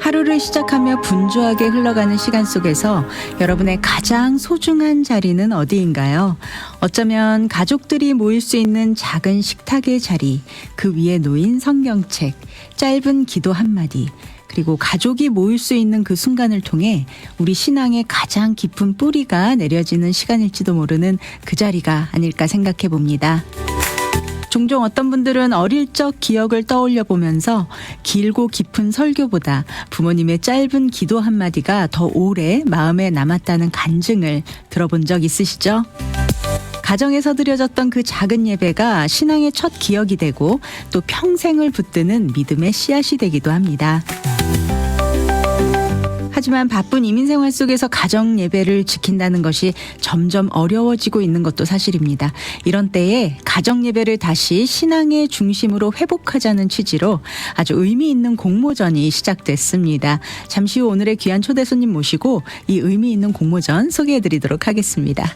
하루를 시작하며 분주하게 흘러가는 시간 속에서 여러분의 가장 소중한 자리는 어디인가요? 어쩌면 가족들이 모일 수 있는 작은 식탁의 자리, 그 위에 놓인 성경책, 짧은 기도 한마디, 그리고 가족이 모일 수 있는 그 순간을 통해 우리 신앙의 가장 깊은 뿌리가 내려지는 시간일지도 모르는 그 자리가 아닐까 생각해 봅니다. 종종 어떤 분들은 어릴 적 기억을 떠올려 보면서 길고 깊은 설교보다 부모님의 짧은 기도 한마디가 더 오래 마음에 남았다는 간증을 들어본 적 있으시죠? 가정에서 드려졌던 그 작은 예배가 신앙의 첫 기억이 되고 또 평생을 붙드는 믿음의 씨앗이 되기도 합니다. 하지만 바쁜 이민 생활 속에서 가정 예배를 지킨다는 것이 점점 어려워지고 있는 것도 사실입니다. 이런 때에 가정 예배를 다시 신앙의 중심으로 회복하자는 취지로 아주 의미 있는 공모전이 시작됐습니다. 잠시 후 오늘의 귀한 초대 손님 모시고 이 의미 있는 공모전 소개해드리도록 하겠습니다.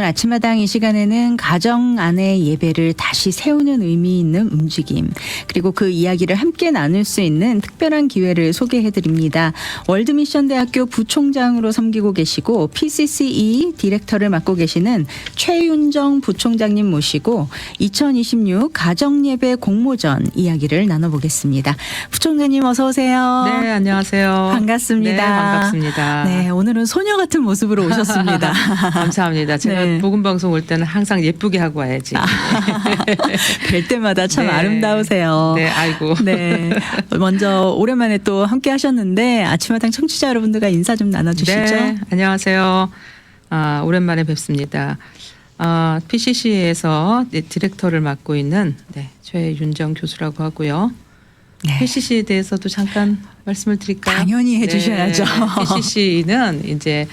아침마당 이 시간에는 가정 안의 예배를 다시 세우는 의미 있는 움직임, 그리고 그 이야기를 함께 나눌 수 있는 특별한 기회를 소개해드립니다. 월드미션대학교 부총장으로 섬기고 계시고 PCCE 디렉터를 맡고 계시는 최윤정 부총장님 모시고 2026 가정예배 공모전 이야기를 나눠보겠습니다. 부총장님 어서 오세요. 네, 안녕하세요. 반갑습니다. 네, 반갑습니다. 네, 오늘은 소녀 같은 모습으로 오셨습니다. 감사합니다. 제가 네. 복음 방송 올 때는 항상 예쁘게 하고 와야지. 뵐 때마다 참 네. 아름다우세요. 네, 아이고. 네. 먼저 오랜만에 또 함께 하셨는데 아침마당 청취자 여러분들과 인사 좀 나눠주시죠. 네, 안녕하세요. 오랜만에 뵙습니다. PCC에서 디렉터를 맡고 있는 최윤정 교수라고 하고요. 네. PCC에 대해서도 잠깐 말씀을 드릴까요? 당연히 해주셔야죠. PCC는 이제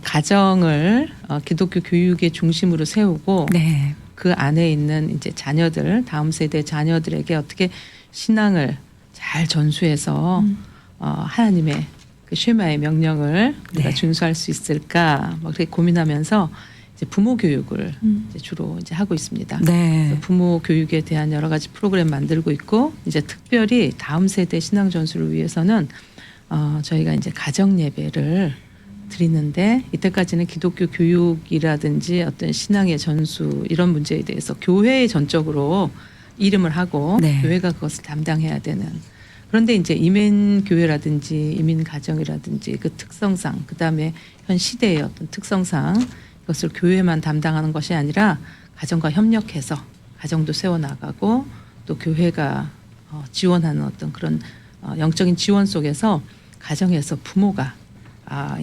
가정을 기독교 교육의 중심으로 세우고 네. 그 안에 있는 이제 자녀들, 다음 세대 자녀들에게 어떻게 신앙을 잘 전수해서 하나님의 그 쉐마의 명령을 우리가 네. 준수할 수 있을까, 그렇게 고민하면서 이제 부모 교육을 이제 주로 이제 하고 있습니다. 네. 그래서 부모 교육에 대한 여러 가지 프로그램 만들고 있고, 이제 특별히 다음 세대 신앙 전수를 위해서는 저희가 이제 가정 예배를 드리는데, 이때까지는 기독교 교육이라든지 어떤 신앙의 전수 이런 문제에 대해서 교회에 전적으로 이름을 하고 네. 교회가 그것을 담당해야 되는, 그런데 이제 이민 교회라든지 이민 가정이라든지 그 특성상, 그다음에 현 시대의 어떤 특성상 이것을 교회만 담당하는 것이 아니라 가정과 협력해서 가정도 세워나가고 또 교회가 지원하는 어떤 그런 영적인 지원 속에서 가정에서 부모가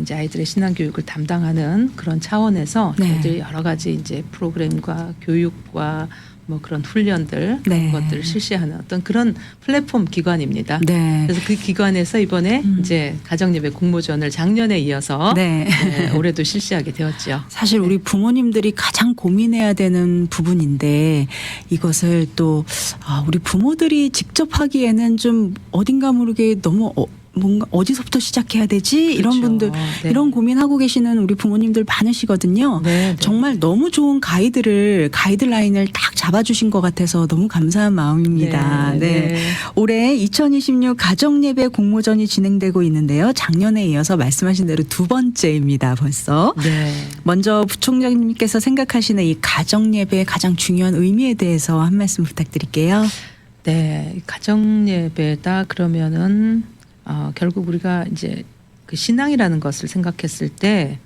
이제 아이들의 신앙 교육을 담당하는 그런 차원에서 네. 저희들이 여러 가지 이제 프로그램과 교육과 뭐 그런 훈련들, 네. 그런 것들을 실시하는 어떤 그런 플랫폼 기관입니다. 네. 그래서 그 기관에서 이번에 이제 가정예배 공모전을 작년에 이어서 네. 올해도 실시하게 되었죠. 사실 우리 부모님들이 가장 고민해야 되는 부분인데 이것을 또 우리 부모들이 직접 하기에는 좀 어딘가 모르게 너무 뭔가 어디서부터 시작해야 되지? 이런 그렇죠. 분들, 네. 이런 고민하고 계시는 우리 부모님들 많으시거든요. 네, 네. 정말 너무 좋은 가이드라인을 딱 잡아주신 것 같아서 너무 감사한 마음입니다. 네, 네. 네. 올해 2026 가정예배 공모전이 진행되고 있는데요. 작년에 이어서 말씀하신 대로 두 번째입니다, 벌써. 네. 먼저 부총장님께서 생각하시는 이 가정예배의 가장 중요한 의미에 대해서 한 말씀 부탁드릴게요. 네, 가정예배다 그러면은 결국 우리가 이제 그 신앙이라는 것을 생각했을 때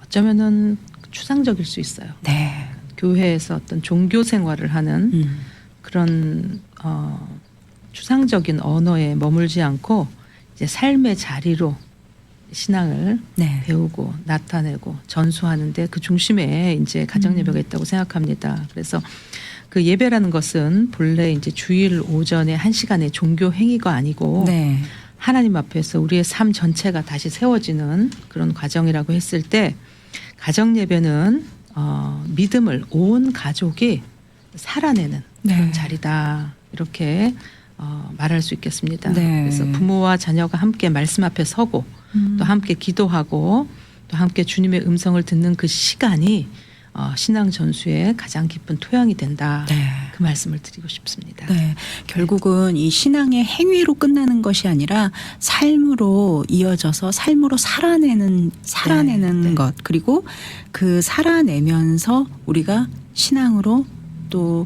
어쩌면은 추상적일 수 있어요. 네. 교회에서 어떤 종교 생활을 하는 그런 추상적인 언어에 머물지 않고 이제 삶의 자리로 신앙을 네. 배우고 나타내고 전수하는데 그 중심에 이제 가정 예배가 있다고 생각합니다. 그래서 그 예배라는 것은 본래 이제 주일 오전에 1시간의 종교 행위가 아니고 네. 하나님 앞에서 우리의 삶 전체가 다시 세워지는 그런 과정이라고 했을 때 가정 예배는 믿음을 온 가족이 살아내는 그런 네. 자리다 이렇게 말할 수 있겠습니다. 네. 그래서 부모와 자녀가 함께 말씀 앞에 서고 또 함께 기도하고 또 함께 주님의 음성을 듣는 그 시간이 신앙 전수의 가장 깊은 토양이 된다. 네. 그 말씀을 드리고 싶습니다. 네. 결국은 이 신앙의 행위로 끝나는 것이 아니라 삶으로 이어져서 삶으로 살아내는 네. 것, 그리고 그 살아내면서 우리가 신앙으로 또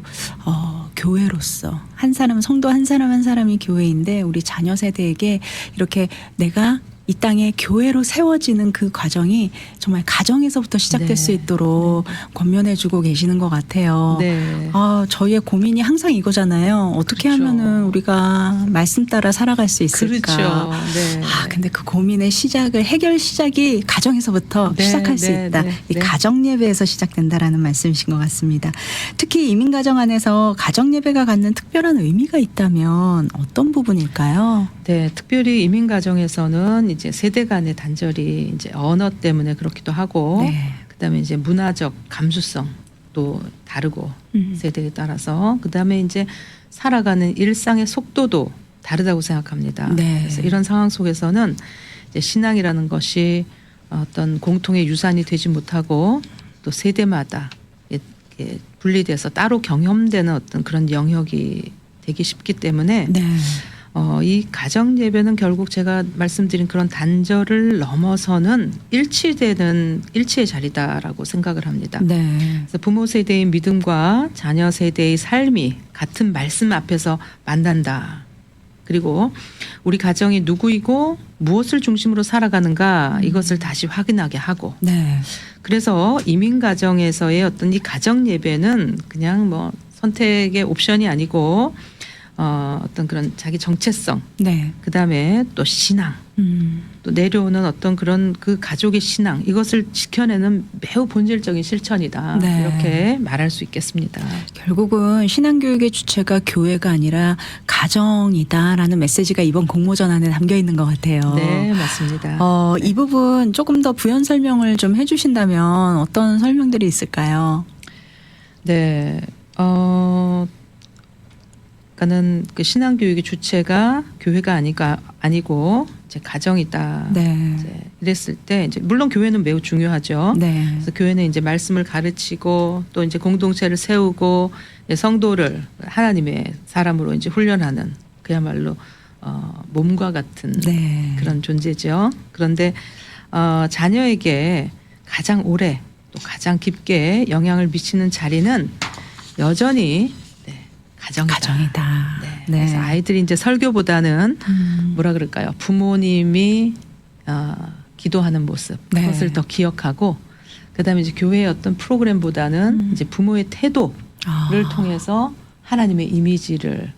교회로서 한 사람, 성도 한 사람 한 사람이 교회인데 우리 자녀 세대에게 이렇게 내가 이 땅에 교회로 세워지는 그 과정이 정말 가정에서부터 시작될 네. 수 있도록 권면해주고 계시는 것 같아요. 네. 저희의 고민이 항상 이거잖아요. 어떻게 그렇죠. 하면은 우리가 말씀 따라 살아갈 수 있을까? 그렇죠. 네. 근데 그 고민의 해결 시작이 가정에서부터 네, 시작할 수 네, 있다. 네, 이 네. 가정 예배에서 시작된다라는 말씀이신 것 같습니다. 특히 이민 가정 안에서 가정 예배가 갖는 특별한 의미가 있다면 어떤 부분일까요? 네, 특별히 이민 가정에서는 이제 세대 간의 단절이 이제 언어 때문에 그렇기도 하고, 네. 그다음에 이제 문화적 감수성도 다르고 세대에 따라서, 그다음에 이제 살아가는 일상의 속도도 다르다고 생각합니다. 네. 그래서 이런 상황 속에서는 이제 신앙이라는 것이 어떤 공통의 유산이 되지 못하고 또 세대마다 이렇게 분리돼서 따로 경험되는 어떤 그런 영역이 되기 쉽기 때문에 네. 이 가정 예배는 결국 제가 말씀드린 그런 단절을 넘어서는 일치의 자리다라고 생각을 합니다. 네. 그래서 부모 세대의 믿음과 자녀 세대의 삶이 같은 말씀 앞에서 만난다. 그리고 우리 가정이 누구이고 무엇을 중심으로 살아가는가 이것을 다시 확인하게 하고, 네. 그래서 이민 가정에서의 어떤 이 가정 예배는 그냥 뭐 선택의 옵션이 아니고 어떤 그런 자기 정체성, 네. 그다음에 또 신앙, 또 내려오는 어떤 그런 그 가족의 신앙, 이것을 지켜내는 매우 본질적인 실천이다. 네. 이렇게 말할 수 있겠습니다. 결국은 신앙교육의 주체가 교회가 아니라 가정이다라는 메시지가 이번 공모전 안에 담겨 있는 것 같아요. 네, 맞습니다. 이 부분 조금 더 부연 설명을 좀 해주신다면 어떤 설명들이 있을까요? 네, 그러니까는 그 신앙 교육의 주체가 교회가 아니고 이제 가정이다. 네. 이제 이랬을 때 이제 물론 교회는 매우 중요하죠. 네. 그래서 교회는 이제 말씀을 가르치고 또 이제 공동체를 세우고 이제 성도를 하나님의 사람으로 이제 훈련하는 그야말로 몸과 같은 네. 그런 존재죠. 그런데 자녀에게 가장 오래 또 가장 깊게 영향을 미치는 자리는 여전히 가정이다. 네. 그래서 아이들이 이제 설교보다는 뭐라 그럴까요? 부모님이 기도하는 모습, 네. 그것을 더 기억하고, 그다음에 이제 교회의 어떤 프로그램보다는 이제 부모의 태도를 통해서 하나님의 이미지를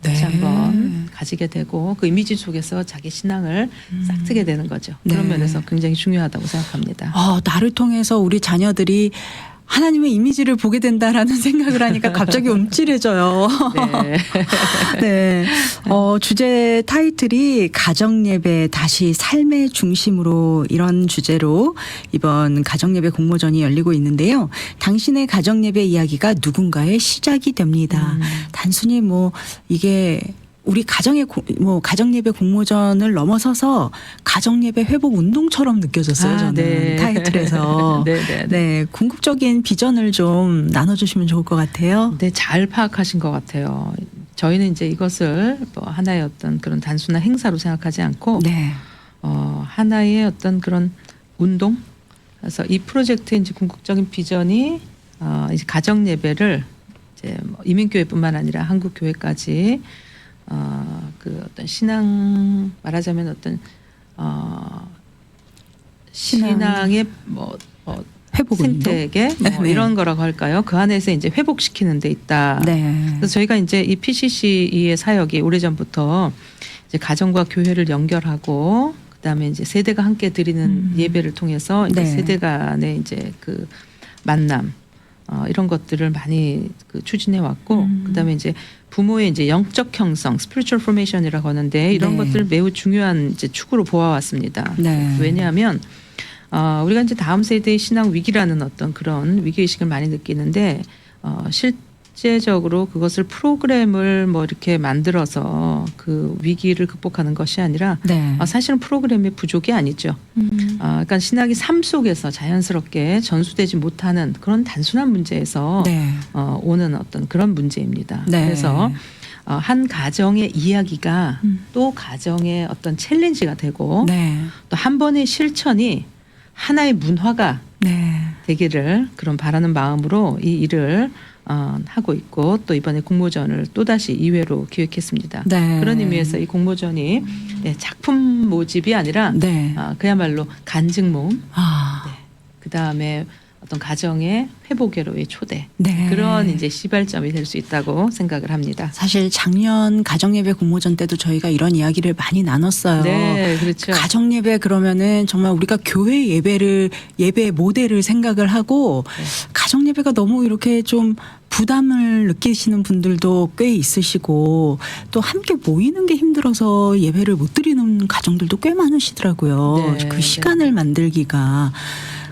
다시 한번 가지게 되고 그 이미지 속에서 자기 신앙을 싹트게 되는 거죠. 그런 네. 면에서 굉장히 중요하다고 생각합니다. 나를 통해서 우리 자녀들이 하나님의 이미지를 보게 된다라는 생각을 하니까 갑자기 움찔해져요. 네. 네. 주제 타이틀이 가정예배 다시 삶의 중심으로, 이런 주제로 이번 가정예배 공모전이 열리고 있는데요. 당신의 가정예배 이야기가 누군가의 시작이 됩니다. 단순히 이게 우리 가정예배 공모전을 넘어서서 가정예배 회복 운동처럼 느껴졌어요. 저는 네. 타이틀에서. 네, 궁극적인 비전을 좀 나눠주시면 좋을 것 같아요. 네, 잘 파악하신 것 같아요. 저희는 이제 이것을 하나의 어떤 그런 단순한 행사로 생각하지 않고 네. 하나의 어떤 그런 운동. 그래서 이 프로젝트의 이제 궁극적인 비전이 이제 가정 예배를 이제 이민교회뿐만 아니라 한국 교회까지 그 어떤 신앙, 말하자면 어떤 신앙의 회복 운동. 생태계 네. 이런 거라고 할까요? 그 안에서 이제 회복시키는 데 있다. 네. 그래서 저희가 이제 이 PCC의 사역이 오래전부터 이제 가정과 교회를 연결하고 그다음에 이제 세대가 함께 드리는 예배를 통해서 이제 네. 세대 간의 이제 그 만남 이런 것들을 많이 추진해 왔고 그다음에 이제 부모의 이제 영적 형성, spiritual formation이라고 하는데 이런 네. 것들을 매우 중요한 이제 축으로 보아왔습니다. 네. 왜냐하면 우리가 이제 다음 세대의 신앙 위기라는 어떤 그런 위기 의식을 많이 느끼는데 실제적으로 그것을 프로그램을 뭐 이렇게 만들어서 그 위기를 극복하는 것이 아니라 네. 사실은 프로그램의 부족이 아니죠. 그러니까 신학이 삶 속에서 자연스럽게 전수되지 못하는 그런 단순한 문제에서 네. 오는 어떤 그런 문제입니다. 네. 그래서 한 가정의 이야기가 또 가정의 어떤 챌린지가 되고 네. 또 한 번의 실천이 하나의 문화가 네. 되기를 그런 바라는 마음으로 이 일을 하고 있고 또 이번에 공모전을 또다시 2회로 기획했습니다. 네. 그런 의미에서 이 공모전이 작품 모집이 아니라 네. 그야말로 간증 모음, 아. 그다음에 어떤 가정의 회복회로의 초대 네. 그런 이제 시발점이 될 수 있다고 생각을 합니다. 사실 작년 가정예배 공모전 때도 저희가 이런 이야기를 많이 나눴어요. 네, 그렇죠. 가정예배 그러면은 정말 우리가 교회 예배 모델을 생각을 하고 네. 가정예배가 너무 이렇게 좀 부담을 느끼시는 분들도 꽤 있으시고 또 함께 모이는 게 힘들어서 예배를 못 드리는 가정들도 꽤 많으시더라고요. 네, 그 시간을 만들기가.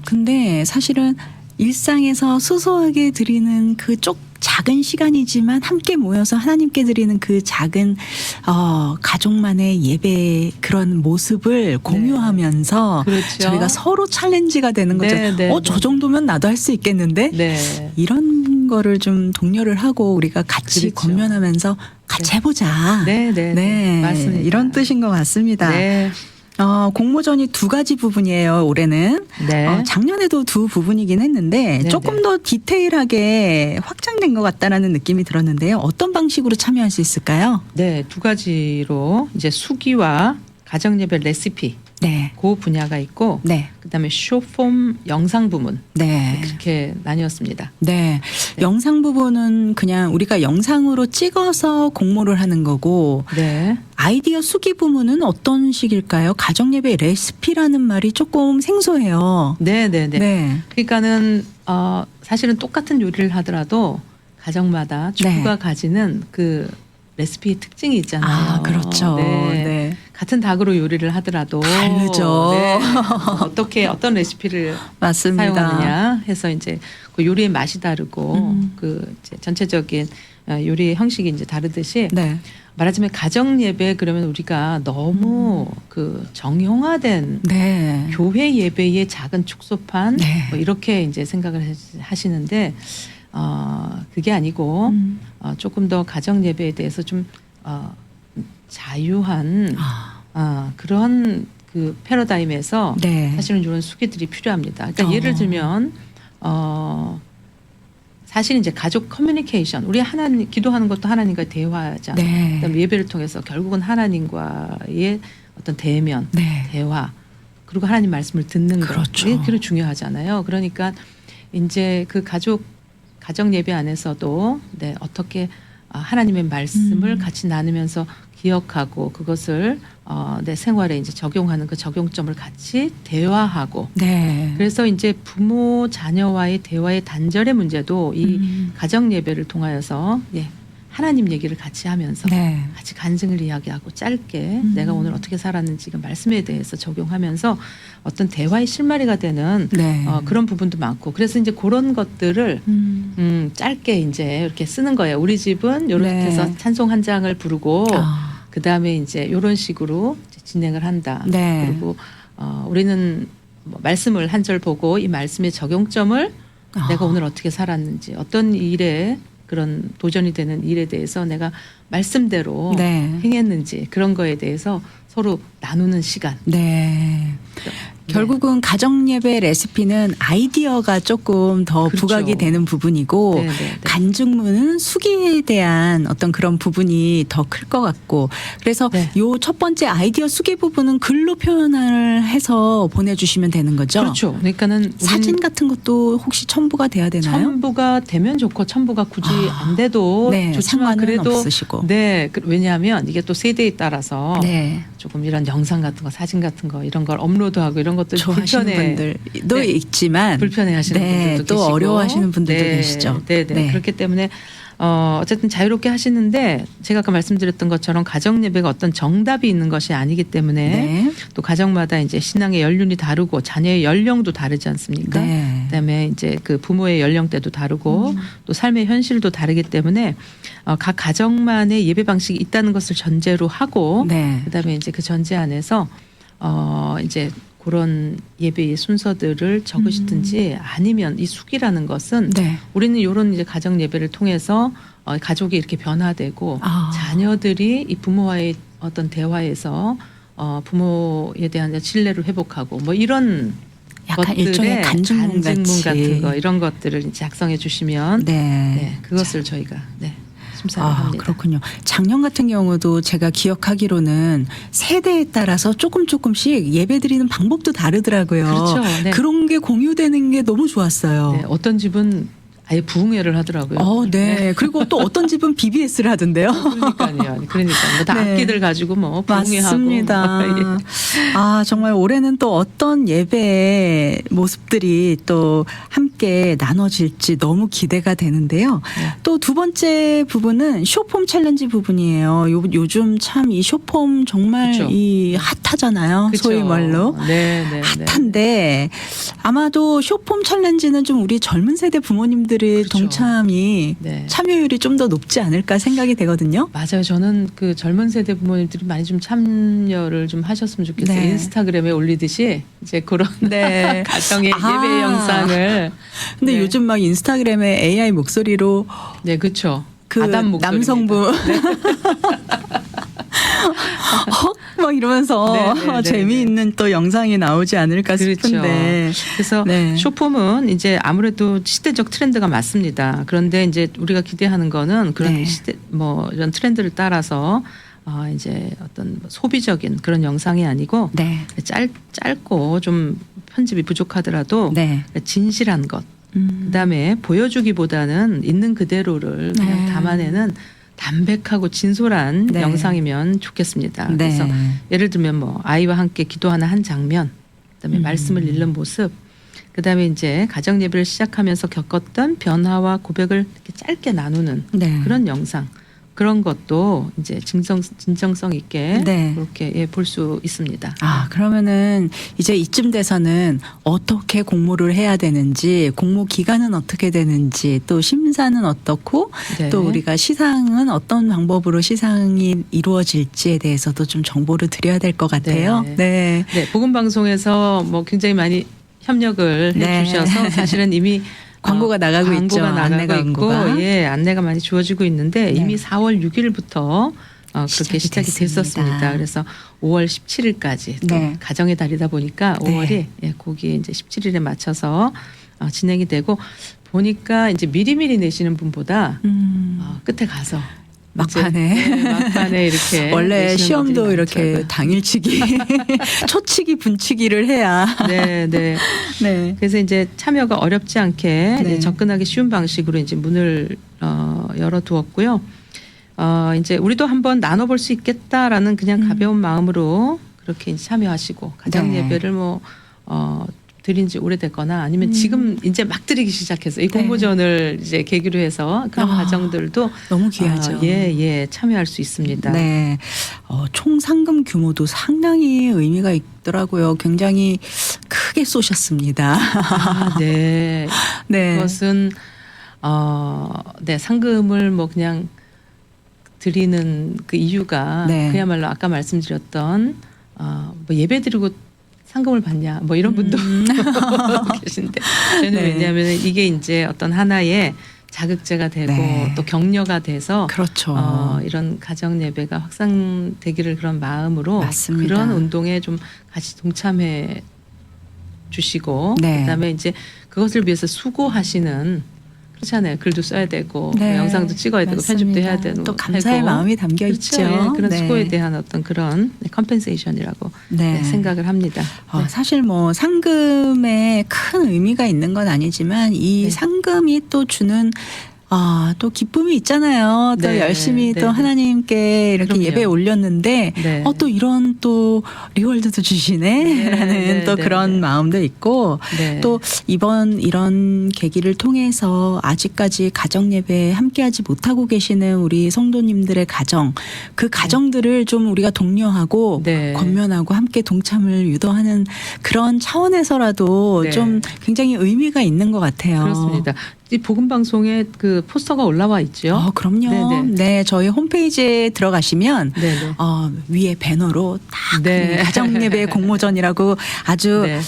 근데 사실은 일상에서 소소하게 드리는 그 작은 시간이지만 함께 모여서 하나님께 드리는 그 작은 가족만의 예배 그런 모습을 공유하면서 그렇죠. 저희가 서로 챌린지가 되는 거죠. 네, 네, 저 정도면 나도 할 수 있겠는데 네. 이런 거를 좀 독려를 하고 우리가 같이 그렇죠. 권면하면서 같이 네. 해보자. 네, 네, 네. 맞습니다. 이런 뜻인 것 같습니다. 네. 공모전이 두 가지 부분이에요, 올해는. 네. 작년에도 두 부분이긴 했는데 네, 조금 네. 더 디테일하게 확장된 것 같다라는 느낌이 들었는데요. 어떤 방식으로 참여할 수 있을까요? 네, 두 가지로 이제 수기와 가정예배 레시피 네. 그 분야가 있고 네. 그다음에 쇼폼 영상 부문 네. 그렇게 나뉘었습니다. 네. 영상 부분은 그냥 우리가 영상으로 찍어서 공모를 하는 거고 네. 아이디어 수기 부분은 어떤 식일까요? 가정예배 레시피라는 말이 조금 생소해요. 네, 네, 네. 네. 그러니까는 사실은 똑같은 요리를 하더라도 가정마다 주부가 가지는 그 레시피의 특징이 있잖아요. 그렇죠. 네. 네. 같은 닭으로 요리를 하더라도 다르죠. 네. 어떤 레시피를 맞습니다. 사용하느냐 해서 이제 그 요리의 맛이 다르고 그 이제 전체적인 요리 형식이 이제 다르듯이 네. 말하자면 가정 예배 그러면 우리가 너무 그 정형화된 네. 교회 예배의 작은 축소판 네. 뭐 이렇게 이제 생각을 하시는데 그게 아니고 조금 더 가정 예배에 대해서 좀 자유한 그런 그 패러다임에서 네. 사실은 이런 수기들이 필요합니다. 그러니까 어. 예를 들면 사실 이제 가족 커뮤니케이션 우리 하나님 기도하는 것도 하나님과 대화잖아요. 네. 그다음에 예배를 통해서 결국은 하나님과의 어떤 대면, 네. 대화 그리고 하나님 말씀을 듣는 그렇죠. 것 그게 중요하잖아요. 그러니까 이제 그 가정 예배 안에서도 네, 어떻게 하나님의 말씀을 같이 나누면서 기억하고 그것을 내 생활에 이제 적용하는 그 적용점을 같이 대화하고 네. 그래서 이제 부모 자녀와의 대화의 단절의 문제도 이 가정 예배를 통하여서 하나님 얘기를 같이 하면서 네. 같이 간증을 이야기하고 짧게 내가 오늘 어떻게 살았는지 그 말씀에 대해서 적용하면서 어떤 대화의 실마리가 되는 네. 그런 부분도 많고 그래서 이제 그런 것들을 짧게 이제 이렇게 쓰는 거예요. 우리 집은 이렇게 네. 해서 찬송 한 장을 부르고 그 다음에 이제 이런 식으로 이제 진행을 한다. 네. 그리고 우리는 뭐 말씀을 한 절 보고 이 말씀의 적용점을 내가 오늘 어떻게 살았는지 어떤 일에 그런 도전이 되는 일에 대해서 내가 말씀대로 네. 행했는지 그런 거에 대해서 서로 나누는 시간. 네. 결국은 가정예배 레시피는 아이디어가 조금 더 그렇죠. 부각이 되는 부분이고 네, 네, 네. 간증문은 수기에 대한 어떤 그런 부분이 더 클 것 같고 그래서 네. 요 첫 번째 아이디어 수기 부분은 글로 표현을 해서 보내주시면 되는 거죠. 그렇죠. 그러니까는 사진 같은 것도 혹시 첨부가 돼야 되나요? 첨부가 되면 좋고 첨부가 굳이 안 돼도 네, 좋지만 상관은 그래도 없으시고. 네 왜냐하면 이게 또 세대에 따라서 네. 조금 이런 영상 같은 거 사진 같은 거 이런 걸 업로드하고 이런 것들 좋아하시는 분들도 네. 있지만 불편해하시는 네, 분들도 또 계시고 어려워하시는 분들도 네, 계시죠. 네, 네. 그렇기 때문에 어쨌든 자유롭게 하시는데 제가 아까 말씀드렸던 것처럼 가정 예배가 어떤 정답이 있는 것이 아니기 때문에 네. 또 가정마다 이제 신앙의 연륜이 다르고 자녀의 연령도 다르지 않습니까? 네. 그다음에 이제 그 부모의 연령대도 다르고 또 삶의 현실도 다르기 때문에 각 가정만의 예배 방식이 있다는 것을 전제로 하고 네. 그다음에 이제 그 전제 안에서 이제 그런 예배의 순서들을 적으시든지 아니면 이 숙이라는 것은 네. 우리는 이런 이제 가정 예배를 통해서 가족이 이렇게 변화되고 아. 자녀들이 이 부모와의 어떤 대화에서 부모에 대한 신뢰를 회복하고 뭐 이런 약간 일종의 간증문 같이. 같은 거 이런 것들을 이제 작성해 주시면 네. 네, 그것을 저희가 심사를 합니다. 그렇군요. 작년 같은 경우도 제가 기억하기로는 세대에 따라서 조금씩 예배드리는 방법도 다르더라고요. 그렇죠. 네. 그런 게 공유되는 게 너무 좋았어요. 네, 어떤 집은 아예 부흥회를 하더라고요. 네. 그리고 또 어떤 집은 BBS를 하던데요. 그러니까요. 뭐다 네. 악기들 가지고 뭐 부흥회하고 맞습니다. 정말 올해는 또 어떤 예배의 모습들이 또 함께 나눠질지 너무 기대가 되는데요. 네. 또 두 번째 부분은 쇼폼 챌린지 부분이에요. 요즘 참 이 쇼폼 정말 그쵸. 이 핫하잖아요. 그쵸. 소위 말로. 네. 핫한데 아마도 쇼폼 챌린지는 좀 우리 젊은 세대 부모님들의 그렇죠. 동참이 네. 참여율이 좀 더 높지 않을까 생각이 되거든요. 맞아요. 저는 그 젊은 세대 부모님들이 많이 좀 참여를 좀 하셨으면 좋겠어요. 네. 인스타그램에 올리듯이 이제 그런 네. 가정의 예배 영상을. 근데 네. 요즘 막 인스타그램에 AI 목소리로 네, 그렇죠. 그 아담 목소리입니다. 남성분 막 이러면서 네. 재미있는 또 영상이 나오지 않을까 그렇죠. 싶은데. 그래서 네. 쇼폼은 이제 아무래도 시대적 트렌드가 맞습니다. 그런데 이제 우리가 기대하는 거는 그런 네. 시대 뭐 이런 트렌드를 따라서 이제 어떤 소비적인 그런 영상이 아니고 네. 짧고 좀 편집이 부족하더라도 네. 진실한 것. 그다음에 보여주기보다는 있는 그대로를 그냥 네. 담아내는 담백하고 진솔한 네. 영상이면 좋겠습니다. 네. 그래서 예를 들면 뭐 아이와 함께 기도하는 한 장면, 그다음에 말씀을 읽는 모습, 그다음에 이제 가정 예배를 시작하면서 겪었던 변화와 고백을 이렇게 짧게 나누는 네. 그런 영상. 그런 것도 이제 진정성 있게 네. 그렇게 볼 수 있습니다. 그러면은 이제 이쯤 돼서는 어떻게 공모를 해야 되는지, 공모 기간은 어떻게 되는지, 또 심사는 어떻고, 네. 또 우리가 시상은 어떤 방법으로 시상이 이루어질지에 대해서도 좀 정보를 드려야 될 것 같아요. 네. 네, 복음 방송에서 뭐 굉장히 많이 협력을 네. 해주셔서 사실은 이미 광고가 나가고 있죠. 광고가 안내 나가고 있고, 광고가. 예, 안내가 많이 주어지고 있는데 네. 이미 4월 6일부터 그렇게 시작이 됐습니다. 됐었습니다. 그래서 5월 17일까지 또 네. 가정의 달이다 보니까 네. 5월이 거기에 이제 17일에 맞춰서 진행이 되고 보니까 이제 미리미리 내시는 분보다 끝에 가서 막판에 이렇게 원래 내시는 시험도 분들이 이렇게 많더라고요. 당일치기, 초치기, 분치기를 해야. 네. 네. 그래서 이제 참여가 어렵지 않게 네. 이제 접근하기 쉬운 방식으로 이제 문을 열어두었고요. 이제 우리도 한번 나눠볼 수 있겠다라는 그냥 가벼운 마음으로 그렇게 이제 참여하시고 가정 네. 예배를 드린 지 오래됐거나 아니면 지금 이제 막 드리기 시작해서 이 공모전을 이제 계기로 해서 그런 가정들도 너무 귀하죠. 참여할 수 있습니다. 네. 총 상금 규모도 상당히 의미가 있더라고요. 굉장히 크게 쏘셨습니다. 네. 네. 그것은 상금을 뭐 그냥 드리는 그 이유가 네. 그야말로 아까 말씀드렸던 뭐 예배 드리고 상금을 받냐 뭐 이런 분도 계신데 저는 네. 왜냐하면 이게 이제 어떤 하나의 자극제가 되고 네. 또 격려가 돼서 그렇죠. 이런 가정 예배가 확산되기를 그런 마음으로 맞습니다. 그런 운동에 좀 같이 동참해 주시고 네. 그다음에 이제 그것을 위해서 수고하시는 그렇잖아요. 글도 써야 되고 네. 영상도 찍어야 되고 맞습니다. 편집도 해야 되고 또 감사의 마음이 담겨 그렇죠. 있죠. 예, 그런 네. 수고에 대한 어떤 그런 컴펜세이션이라고 네. 생각을 합니다. 네. 사실 뭐 상금에 큰 의미가 있는 건 아니지만 이 네. 상금이 또 주는 또 기쁨이 있잖아요. 또 네, 열심히 네, 또 네. 하나님께 이렇게 그럼요. 예배 올렸는데, 네. 또 이런 또 리월드도 주시네? 네, 라는 네, 또 네, 그런 네. 마음도 있고, 네. 또 이번 이런 계기를 통해서 아직까지 가정 예배 함께하지 못하고 계시는 우리 성도님들의 가정, 그 가정들을 좀 우리가 독려하고 네. 권면하고 함께 동참을 유도하는 그런 차원에서라도 네. 좀 굉장히 의미가 있는 것 같아요. 그렇습니다. 이 복음 방송에 그 포스터가 올라와 있죠. 그럼요. 네네. 네, 저희 홈페이지에 들어가시면 네네. 위에 배너로 딱 네. 가정예배 공모전이라고 아주 네.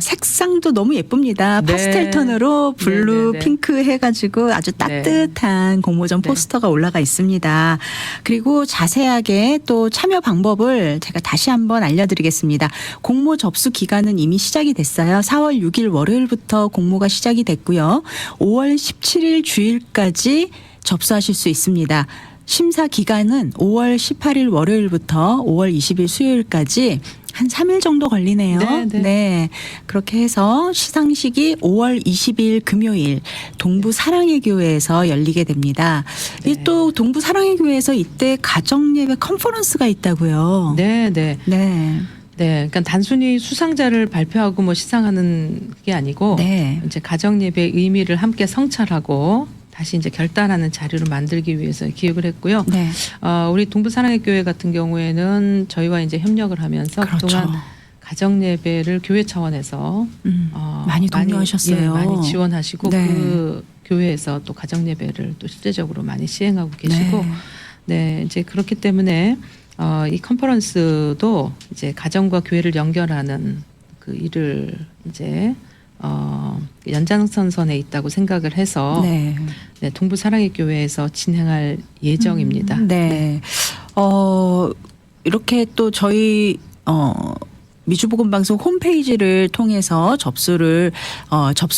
색상도 너무 예쁩니다. 네. 파스텔 톤으로 블루, 네네네. 핑크 해가지고 아주 따뜻한 공모전 네. 포스터가 올라가 있습니다. 그리고 자세하게 또 참여 방법을 제가 다시 한번 알려드리겠습니다. 공모 접수 기간은 이미 시작이 됐어요. 4월 6일 월요일부터 공모가 시작이 됐고요. 5월 17일 주일까지 접수하실 수 있습니다. 심사 기간은 5월 18일 월요일부터 5월 20일 수요일까지 한 3일 정도 걸리네요. 네, 네. 그렇게 해서 시상식이 5월 20일 금요일 동부 사랑의 교회에서 열리게 됩니다. 네. 이 또 동부 사랑의 교회에서 이때 가정예배 컨퍼런스가 있다고요. 네, 네. 네. 네, 그러니까 단순히 수상자를 발표하고 뭐 시상하는 게 아니고 네. 이제 가정 예배의 의미를 함께 성찰하고 다시 이제 결단하는 자리로 만들기 위해서 기획을 했고요. 네. 우리 동부 사랑의 교회 같은 경우에는 저희와 이제 협력을 하면서 그렇죠. 그동안 가정 예배를 교회 차원에서 많이 독려하셨어요. 많이 지원하시고 네. 그 교회에서 또 가정 예배를 또 실제적으로 많이 시행하고 계시고 네, 이제 그렇기 때문에 이 컨퍼런스도 이제 가정과 교회를 연결하는 그 일을 이제 연장선선에 있다고 생각을 해서 네. 네, 동부 사랑의 교회에서 진행할 예정입니다. 네. 이렇게 또 저희 미주복음방송 홈페이지를 통해서 접수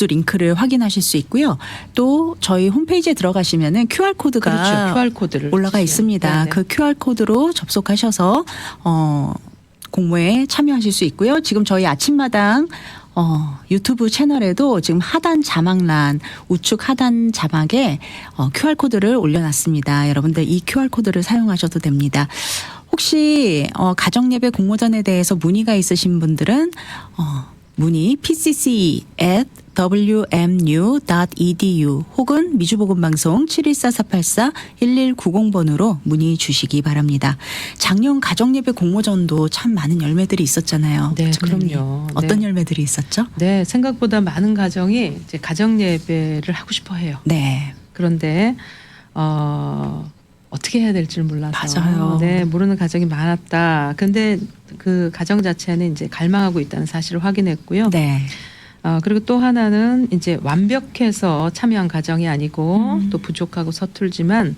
링크를 확인하실 수 있고요. 또 저희 홈페이지에 들어가시면은 QR코드가 그렇죠. QR코드를 올라가 있습니다. 네네. 그 QR코드로 접속하셔서 공모에 참여하실 수 있고요. 지금 저희 아침마당 유튜브 채널에도 지금 하단 자막란 우측 하단 자막에 QR코드를 올려놨습니다. 여러분들 이 QR코드를 사용하셔도 됩니다. 혹시 가정예배 공모전에 대해서 문의가 있으신 분들은 문의 pcc@wmu.edu 혹은 미주복음방송 714-484-1190번으로 문의 주시기 바랍니다. 작년 가정예배 공모전도 참 많은 열매들이 있었잖아요. 네, 장로님. 그럼요. 어떤 네. 열매들이 있었죠? 네, 생각보다 많은 가정이 이제 가정 예배를 하고 싶어 해요. 네. 그런데 어떻게 해야 될지 몰라서 맞아요. 네, 모르는 가정이 많았다. 근데 그 가정 자체는 이제 갈망하고 있다는 사실을 확인했고요. 네. 그리고 또 하나는 이제 완벽해서 참여한 가정이 아니고 또 부족하고 서툴지만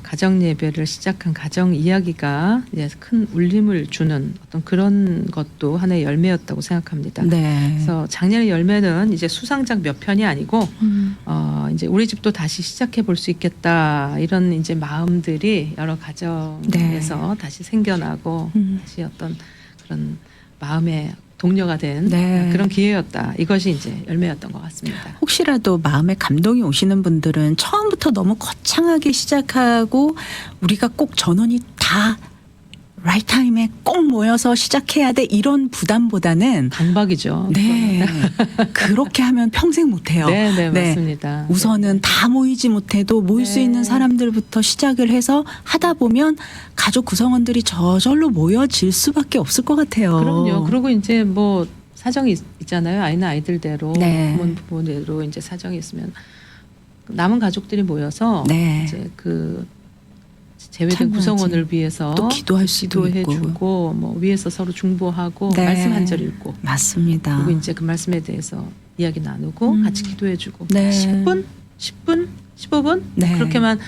가정 예배를 시작한 가정 이야기가 이제 큰 울림을 주는 어떤 그런 것도 하나의 열매였다고 생각합니다. 네. 그래서 작년의 열매는 이제 수상작 몇 편이 아니고 이제 우리 집도 다시 시작해 볼 수 있겠다 이런 이제 마음들이 여러 가정에서 다시 생겨나고 다시 어떤 그런 마음의 동료가 된 네. 그런 기회였다. 이것이 이제 열매였던 것 같습니다. 혹시라도 마음에 감동이 오시는 분들은 처음부터 너무 거창하게 시작하고 우리가 꼭 전원이 다 라이트 타임에 꼭 모여서 시작해야 돼 이런 부담보다는 강박이죠. 네. 그렇게 하면 평생 못해요. 네, 맞습니다. 우선은 다 모이지 못해도 모일 수 네. 있는 사람들부터 시작을 해서 하다 보면 가족 구성원들이 저절로 모여질 수밖에 없을 것 같아요. 그럼요. 그리고 이제 뭐 사정이 있잖아요. 아이는 아이들대로 네. 부모대로 이제 사정이 있으면 남은 가족들이 모여서 네. 이제 그 제외된 참여하지. 구성원을 위해서 또 기도할 수도 있고. 기도해주고 뭐 위에서 서로 중보하고 네. 말씀 한 절 읽고 맞습니다. 그리고 이제 그 말씀에 대해서 이야기 나누고 같이 기도해주고 네. 10분, 15분 네. 그렇게만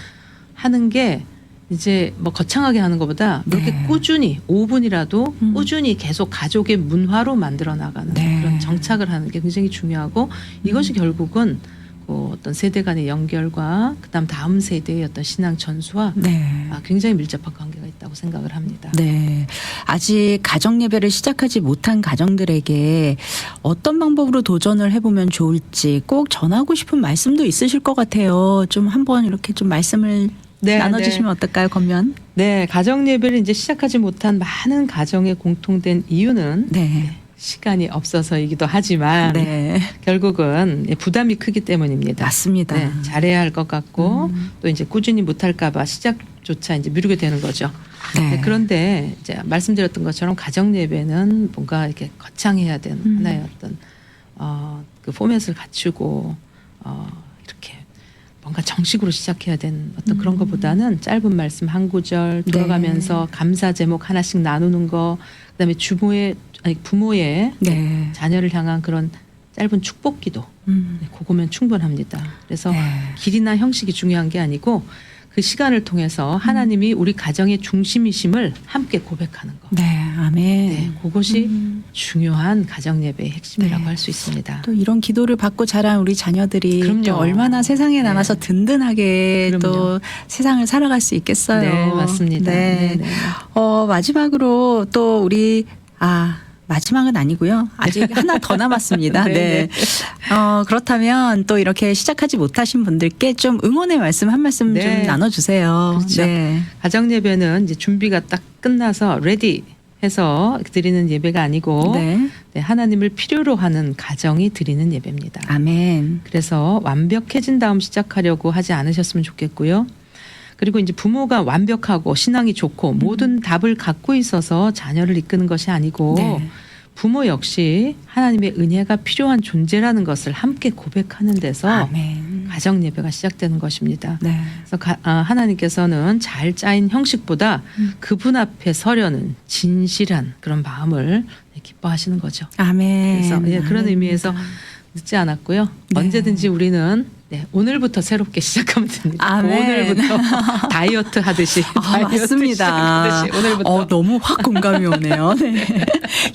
하는 게 이제 뭐 거창하게 하는 것보다 그렇게 네. 꾸준히 5분이라도 꾸준히 계속 가족의 문화로 만들어 나가는 네. 그런 정착을 하는 게 굉장히 중요하고 이것이 결국은 그 어떤 세대 간의 연결과 그다음 다음 세대의 어떤 신앙 전수와 네. 굉장히 밀접한 관계가 있다고 생각을 합니다. 네. 아직 가정 예배를 시작하지 못한 가정들에게 어떤 방법으로 도전을 해보면 좋을지 꼭 전하고 싶은 말씀도 있으실 것 같아요. 좀 한번 이렇게 좀 말씀을 네, 나눠주시면 어떨까요, 건면? 네, 가정 예배를 이제 시작하지 못한 많은 가정의 공통된 이유는 네. 시간이 없어서이기도 하지만 네. 결국은 부담이 크기 때문입니다. 맞습니다. 네, 잘해야 할 것 같고 또 이제 꾸준히 못할까봐 시작조차 이제 미루게 되는 거죠. 네. 그런데 이제 말씀드렸던 것처럼 가정 예배는 뭔가 이렇게 거창해야 되는 하나의 어떤 그 포맷을 갖추고 이렇게 뭔가 정식으로 시작해야 되는 어떤 그런 것보다는 짧은 말씀 한 구절 들어가면서 감사 제목 하나씩 나누는 거, 그다음에 부모의 네. 자녀를 향한 그런 짧은 축복기도 그거면 충분합니다. 그래서 네. 길이나 형식이 중요한 게 아니고 그 시간을 통해서 하나님이 우리 가정의 중심이심을 함께 고백하는 거. 네. 아멘. 네, 그것이 중요한 가정 예배의 핵심이라고 네. 할 수 있습니다. 또 이런 기도를 받고 자란 우리 자녀들이 그럼요. 또 얼마나 세상에 네. 나가서 든든하게 그럼요. 또 세상을 살아갈 수 있겠어요. 네, 맞습니다. 네. 네, 네. 마지막으로 또 우리 마지막은 아니고요. 아직 하나 더 남았습니다. 네, 네. 그렇다면 또 이렇게 시작하지 못하신 분들께 좀 응원의 말씀 한 말씀 네. 좀 나눠주세요. 그렇죠. 네. 가정 예배는 이제 준비가 딱 끝나서 레디 해서 드리는 예배가 아니고 네. 네, 하나님을 필요로 하는 가정이 드리는 예배입니다. 아멘. 그래서 완벽해진 다음 시작하려고 하지 않으셨으면 좋겠고요. 그리고 이제 부모가 완벽하고 신앙이 좋고 모든 답을 갖고 있어서 자녀를 이끄는 것이 아니고 네. 부모 역시 하나님의 은혜가 필요한 존재라는 것을 함께 고백하는 데서 아멘. 가정 예배가 시작되는 것입니다. 네. 그래서 하나님께서는 잘 짜인 형식보다 그분 앞에 서려는 진실한 그런 마음을 기뻐하시는 거죠. 아멘. 그래서 그런 아멘. 의미에서 늦지 않았고요. 네. 언제든지 우리는 오늘부터 새롭게 시작하면 됩니다. 아멘. 오늘부터 다이어트 하듯이. 다이어트 맞습니다. 시작하듯이 오늘부터. 너무 확 공감이 오네요. 네.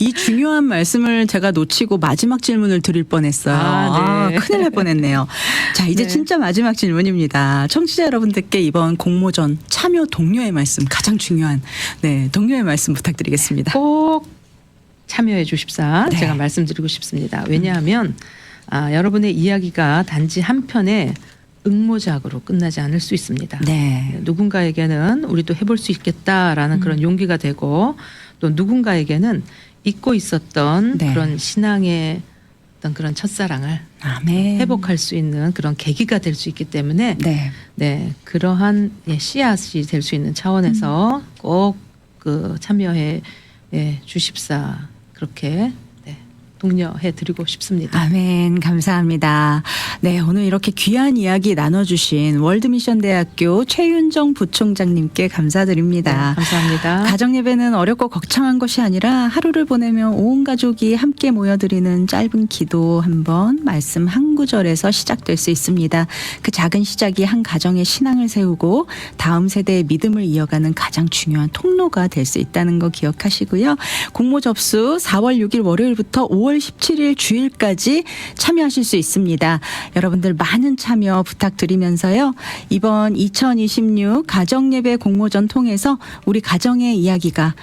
이 중요한 말씀을 제가 놓치고 마지막 질문을 드릴 뻔했어요. 네. 큰일 날 뻔했네요. 자, 이제 네. 진짜 마지막 질문입니다. 청취자 여러분들께 이번 공모전 참여 독려의 말씀, 가장 중요한 독려의 말씀 부탁드리겠습니다. 꼭 참여해 주십사. 네. 제가 말씀드리고 싶습니다. 왜냐하면 여러분의 이야기가 단지 한 편의 응모작으로 끝나지 않을 수 있습니다. 네. 누군가에게는 우리도 해볼 수 있겠다라는 그런 용기가 되고 또 누군가에게는 잊고 있었던 네. 그런 신앙의 어떤 그런 첫사랑을 아멘. 회복할 수 있는 그런 계기가 될 수 있기 때문에 네. 그러한 씨앗이 될 수 있는 차원에서 꼭 그 참여해 주십사 그렇게 독려해 드리고 싶습니다. 아멘. 감사합니다. 네, 오늘 이렇게 귀한 이야기 나눠주신 월드미션대학교 최윤정 부총장님께 감사드립니다. 네, 감사합니다. 가정예배는 어렵고 거창한 것이 아니라 하루를 보내며 온 가족이 함께 모여드리는 짧은 기도 한 번, 말씀 한 구절에서 시작될 수 있습니다. 그 작은 시작이 한 가정의 신앙을 세우고 다음 세대의 믿음을 이어가는 가장 중요한 통로가 될 수 있다는 거 기억하시고요. 공모 접수 4월 6일 월요일부터 5월 17일 주일까지 참여하실 수 있습니다. 여러분들 많은 참여 부탁드리면서요. 이번 2026 가정예배 공모전 통해서 우리 가정의 이야기가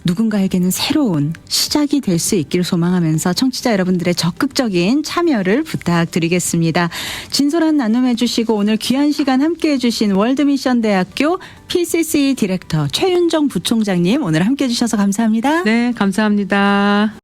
누군가에게는 새로운 시작이 될 수 있기를 소망하면서 청취자 여러분들의 적극적인 참여를 부탁드리겠습니다. 진솔한 나눔해 주시고 오늘 귀한 시간 함께해 주신 월드미션대학교 PCC 디렉터 최윤정 부총장님 오늘 함께해 주셔서 감사합니다. 네, 감사합니다.